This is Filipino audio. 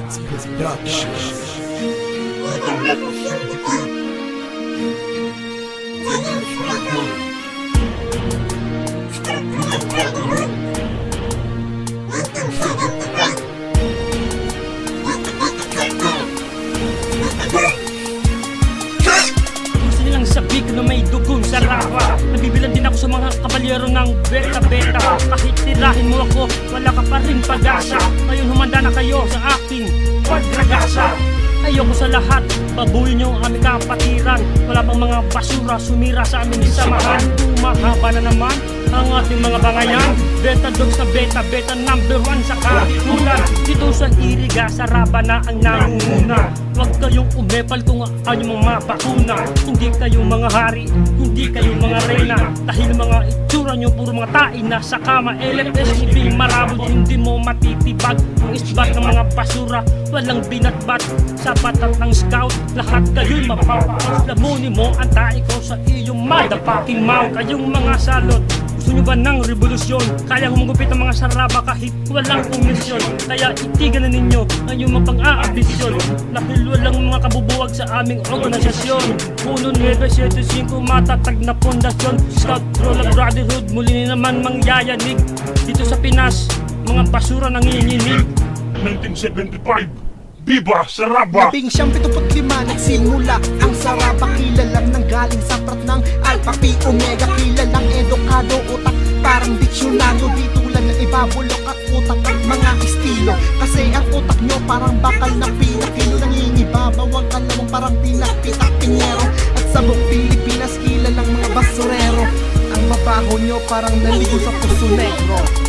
Beats Production. Gusto nilang sabik na may dugong sa rapa. Nabibilan din ako sa mga kabalyero ng beta-beta. Kahit tirahin mo ako, wala ka pa rin pag-asa. Ngayon humanda na kayo sa aking pagragasa. Ayoko sa lahat, babuyin niyo ang aming kapatiran. Wala pang mga basura, sumira sa aming samahan. Umahaba na naman ang ating mga bangayan. Beta dogs na beta number 1 sa kapitulan. Dito sa Iriga, sa Raba na ang nangunguna. Huwag kayong umepal kung ano yung mga bakuna. Hindi kayong mga hari, hindi kayong mga reyna. Dahil mga itsura nyo, puro mga tain na sa kama. LFSB marabot, hindi mo matitibag. Ang isbat ng mga basura, walang binatbat. Sa patat ng scout, lahat kayo'y mapapaos. Lamunin mo ang tae ko sa iyong madapaking mount. Kayong mga salot, gusto nyo ba ng revolusyon? Kaya humugupit ang mga saraba kahit walang komisyon. Kaya itigan na ninyo ang iyong mapang-aambisyon. Dahil walang mga kabubuwag sa aming organisasyon. 1975 matatag na pundasyon. Scout Roller Brotherhood muli naman mangyayanig. Dito sa Pinas, mga basura nanginginig. 1975, Viva Saraba! 1975 nagsimula ang Saraba. Kilalang nanggaling sa prat ng Alpha Pi Omega. Kilalang edukado utak, parang diksyonaryo. Dito lang ang ibabulok at utak at mga estilo. Kasi ang utak nyo parang bakal na pinakilo. Nangingibabaw ang kalawang parang pinakpitak pinyero. At sa buong Pilipinas kilalang mga basurero. Ang mabaho nyo parang naligo sa puso negro.